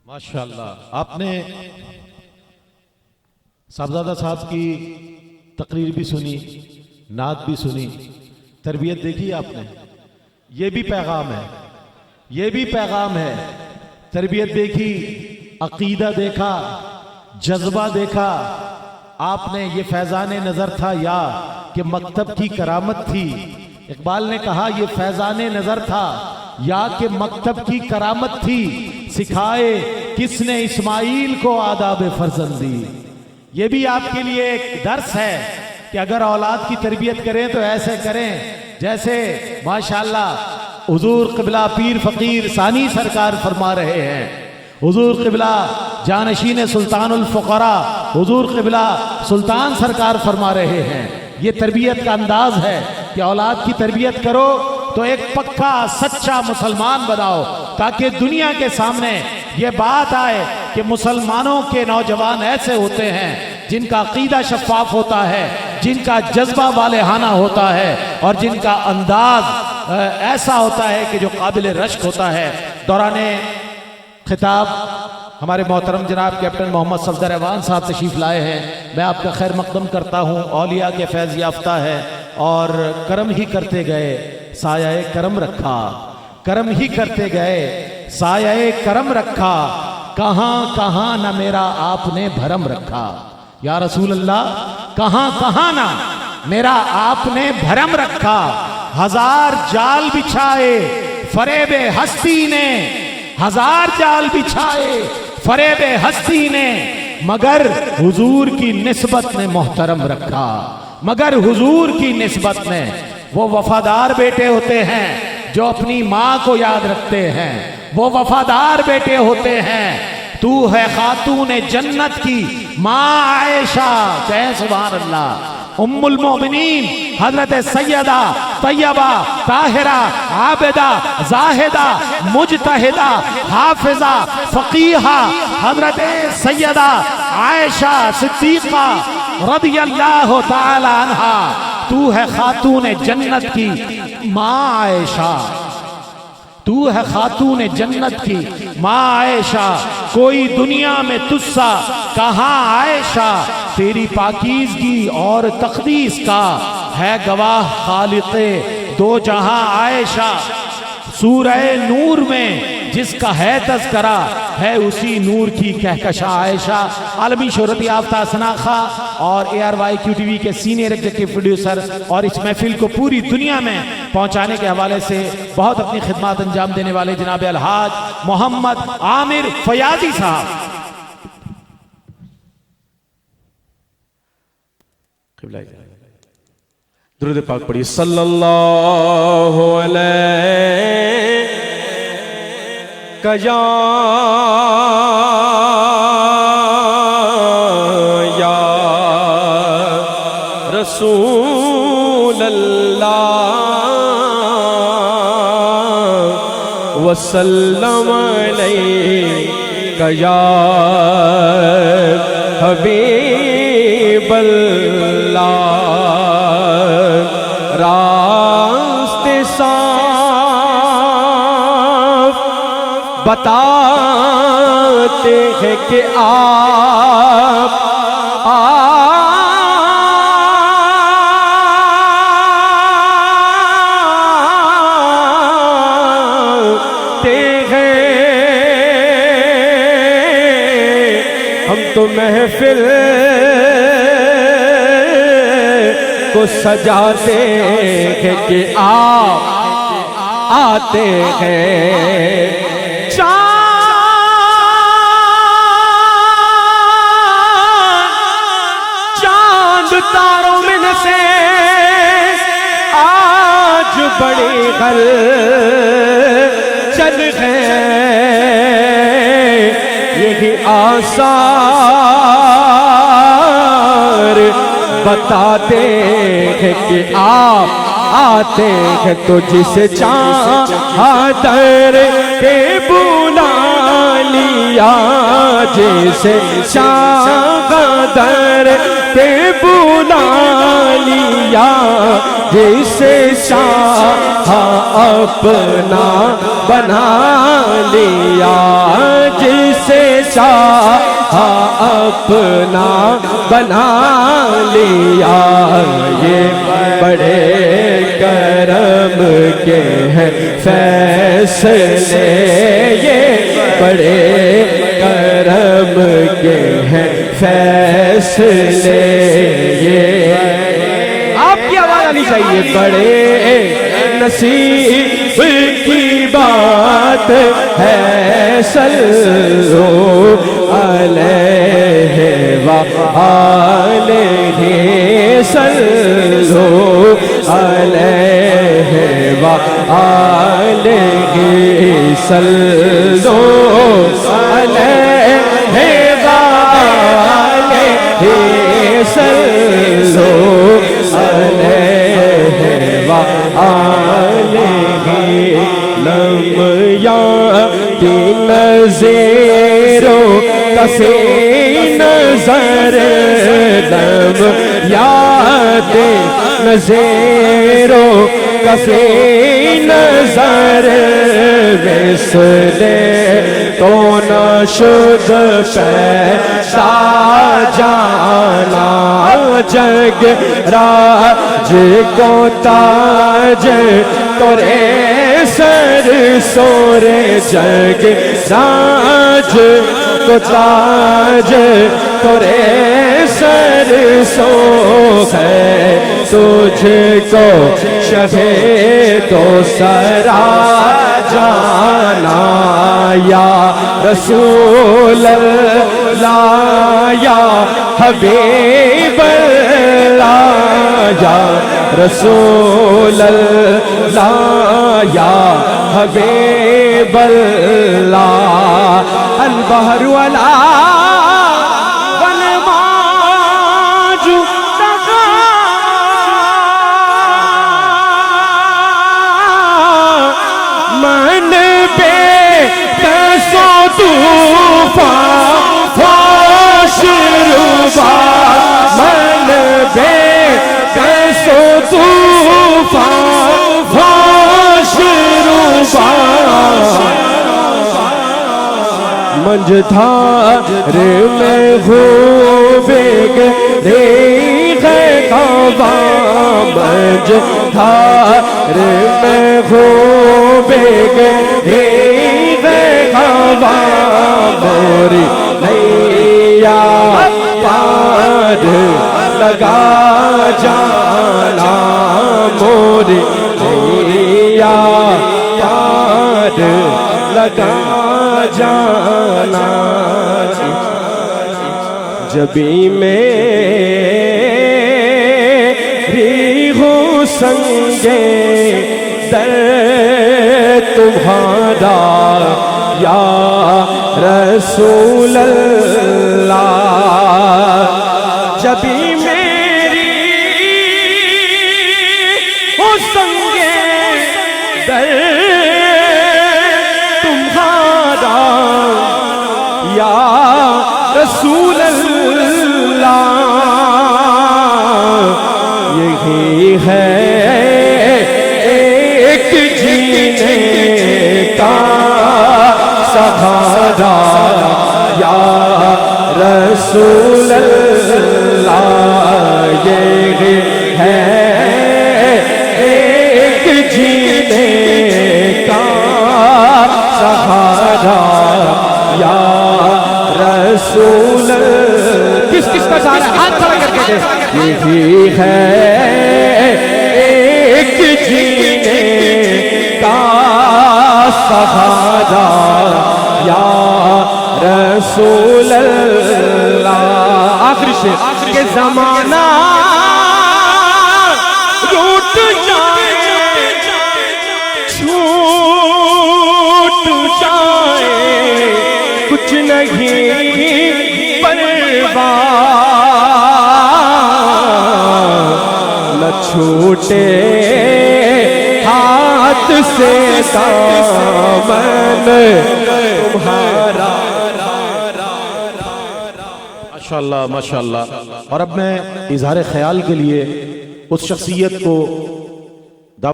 ماشاءاللہ آپ نے صاحبزادہ صاحب کی تقریر بھی سنی، نعت بھی سنی، تربیت دیکھی آپ نے. یہ بھی پیغام ہے، یہ بھی پیغام ہے. تربیت دیکھی، عقیدہ دیکھا، جذبہ دیکھا. آپ نے یہ فیضان نظر تھا یا کہ مکتب کی کرامت تھی؟ اقبال نے کہا یہ فیضان نظر تھا یا کہ مکتب کی کرامت تھی. سکھائے کس نے اسماعیل کو آداب فرزندی. یہ بھی آپ کے لیے ایک درس ہے کہ اگر اولاد کی تربیت کریں تو ایسے کریں جیسے ماشاءاللہ حضور قبلہ پیر فقیر ثانی سرکار فرما رہے ہیں. حضور قبلہ جانشین سلطان الفقراء حضور قبلہ سلطان سرکار فرما رہے ہیں. یہ تربیت کا انداز ہے کہ اولاد کی تربیت کرو تو ایک پکا سچا مسلمان بناؤ تاکہ دنیا کے سامنے یہ بات آئے کہ مسلمانوں کے نوجوان ایسے ہوتے ہیں جن کا عقیدہ شفاف ہوتا ہے، جن کا جذبہ والہانہ ہوتا ہے اور جن کا انداز ایسا ہوتا ہے کہ جو قابل رشک ہوتا ہے. دوران خطاب ہمارے محترم جناب کیپٹن محمد صفدر ایوان صاحب تشریف لائے ہیں. میں آپ کا خیر مقدم کرتا ہوں. اولیاء کے فیض یافتہ ہے اور کرم ہی کرتے گئے سایہ کرم رکھا. کرم ہی کرتے گئے سایہ کرم رکھا. کہاں کہاں نہ میرا آپ نے بھرم رکھا. یا رسول اللہ کہاں کہاں نہ میرا آپ نے بھرم رکھا. ہزار جال بچھائے فریب ہستی نے، ہزار جال بچھائے فریب ہستی نے، مگر حضور کی نسبت نے محترم رکھا. مگر حضور کی نسبت نے. وہ وفادار بیٹے ہوتے ہیں جو اپنی ماں کو یاد رکھتے ہیں، وہ وفادار بیٹے ہوتے ہیں. تو ہے خاتون جنت کی ماں عائشہ، کہیں سبحان اللہ. ام المومنین حضرت سیدہ طیبہ طاہرہ عابدہ زاہدہ مجتہدہ حافظہ فقیہہ حضرت سیدہ عائشہ صدیقہ رضی اللہ تعالی عنہا. تو ہے خاتون جنت کی ماں عائشہ، تو ہے خاتون جنت کی ماں عائشہ. کوئی دنیا میں تجھ سا کہاں عائشہ، تیری پاکیزگی اور تقدیس کا ہے گواہ خالق دو جہاں عائشہ. سورہ نور میں جس کا ہے تذکرہ ہے اسی نور کی کہکشاں عائشہ. عالمی شہرت یافتہ ثنا خواں اور ARYQ-TV کے سینئر ایگزیکٹو پروڈیوسر اور اس محفل کو پوری دنیا میں پہنچانے کے حوالے سے بہت اپنی خدمات انجام دینے والے جناب الحاج محمد عامر فیاضی صاحب. درود پاک پڑھیے. صلی اللہ علیہ یا رسول اللہ وسلم علیک یا حبیب اللہ. راستے صاف بتاتے ہیں کہ آپ آتے ہیں. ہم تو محفل کو سجاتے ہیں کہ آپ آتے ہیں. چاند تاروں میں سے آج بڑی گل چل ہے. یہی آثار بتاتے ہیں کہ آپ آتے ہیں. تو جس چادر کے بلا لیا، جسے چادر کے بلا لیا، جسے شاہ اپنا بنا لیا، جس جسے چاہا اپنا بنا لیا یہ بڑے کرم کے ہیں فیصلے یہ بڑے کرم کے ہیں فیصلے یہ آپ کی آواز آنی چاہیے بڑے نصیب کی بات ہے صلو علیہ وآلہ صلو علیہ وآلہ صلو علیہ وآلہ صلو علیہ وآلہ لمیاتی نظیروں کسی نظر لمیاتی نظیروں کسی نظر وصلے تو نشد پیدا جانا جگ راج کو تاج تورے سر سورے جگ راج کو تاج تورے سر سو ہے تجھ کو شبے تو سرا جانا یا رسول اللہ یا حبیب اللہ یا رسول اللہ یا حبیب اللہ البحر ولا من بے کیسو طوفان ہوش روبا منجدھار میں خوبے ریغ قبا منجدھار میں خوبے ریغ قبا موری نیا پار لگا جانا موری نیا پار لگا جانا جبھی میری ہو سنگے در تمہارا یا رسول اللہ جبھی میری ہو سنگے در تمہارا یا رسول اللہ یہی ہے ایک جینے کا سہارا یا رسول اللہ یہ ہے ایک جینے کا سہارا یا رسول اللہ کس کس کا سہارا ہاتھ کھڑا کر کے دے یہی ہے ایک جینے کا سہارا یا رسول اللہ آخری شعر کہ زمانہ روٹ جائے چھوٹ جائے کچھ نہیں پرواہ نہ چھوٹے ہاتھ سے دامن تمہارا ماشاءاللہ ماشاءاللہ. اور اب میں اظہار خیال کے لیے اس شخصیت کو